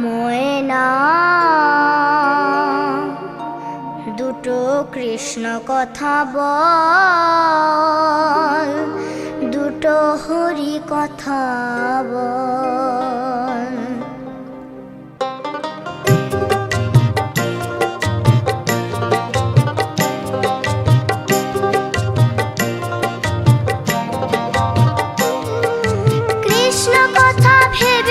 ময়না দুটো কৃষ্ণ কথা বল, দুটো হরি কথা বল। কৃষ্ণ কথা ভেবে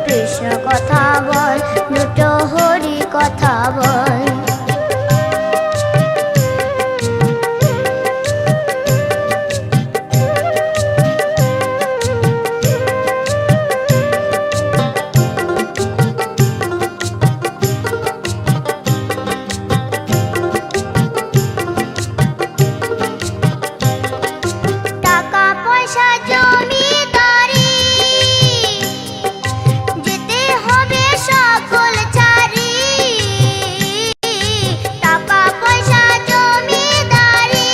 কৃষ্ণ কথা বল, দুটো হরি কথা বল। টাকা পয়সা জমিদারি যেতে হবে সকল ছাড়ি, টাকা পয়সা জমিদারি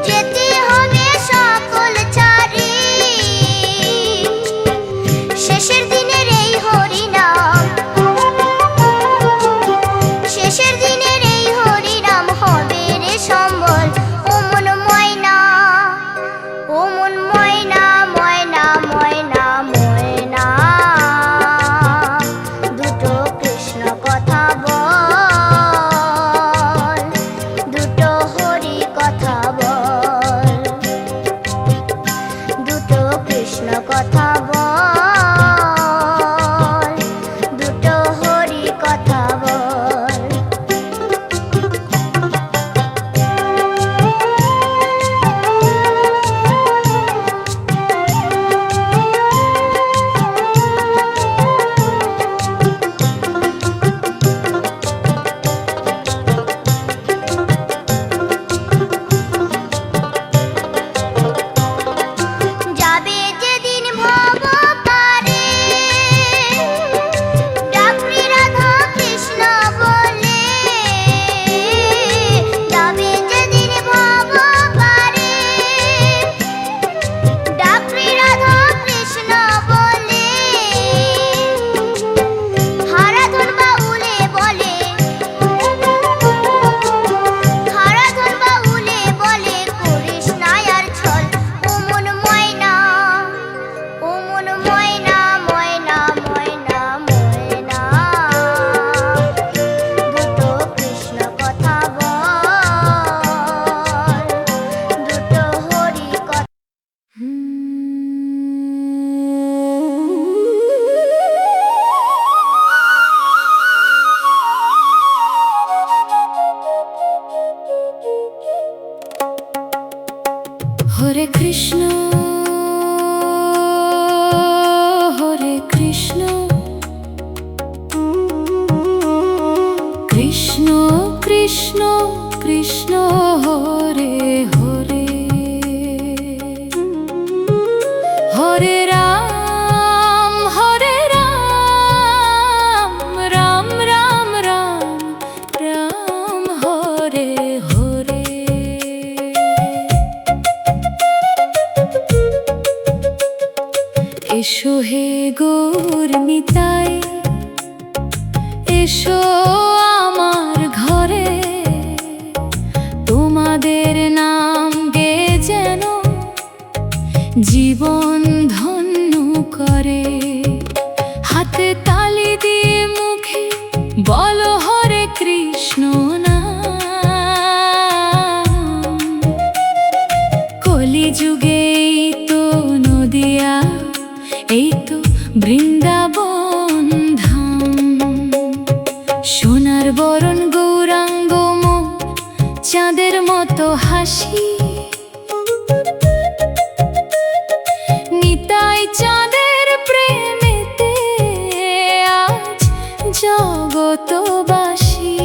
যেতে হবে সকল ছাড়ি। শেষের দিনের এই হরিনাম, শেষের দিনের এই হরিনাম হবে রে সম্বল। ও মন ময়না, ও মন ময়না, ময়না ময়না ময়না, দুটো কৃষ্ণ কথা বল, দুটো হরি কথা বল, দুটো কৃষ্ণ কথা বল, দুটো হরি কথা বল। যাবে যেদিন ভব পারে, ডাকবি রাধা কৃষ্ণ বলে। যাবে যেদিন ভব পারে, ডাকবি রাধা কৃষ্ণ বলে। হারাধন বাউলে বলে, হারাধন বাউলে বলে, করিস না আর ছল। ও মন ময়না, ও মন ময়না, ময়না ময়না ময়না, দুটো কৃষ্ণ কথা বল, দুটো হরি কথা। হরে কৃষ্ণ, হরে কৃষ্ণ, কৃষ্ণ কৃষ্ণ কৃষ্ণ হরে হরে, হরে রাম হরে রাম, রাম রাম রাম রাম হরে হরে। এসো হে গৌর নিতাই, এসো আমার ঘরে, তোমাদের নাম গে যেন জীবন ধন্য করে। হাতে তালি দিয়ে মুখে বলো হরে কৃষ্ণ নাম। কলিযুগে এই তো নদিয়া, এই তো বৃন্দাবন ধাম। সোনার বরণ গৌরাঙ্গ মুখ, চাঁদের মতো হাসি, নিতাই চাঁদের প্রেমেতে আজ জগতবাসী।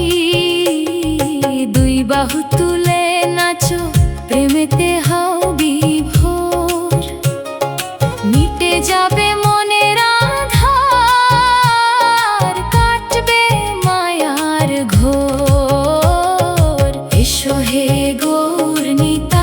দুই বাহু তুলে নাচো, প্রেমেতে হও বিভোর, মিটে যাবে মনের আধার, কাটবে মায়ার ঘোর। এসো হে গৌর নিতাই।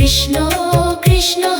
কৃষ্ণ কৃষ্ণ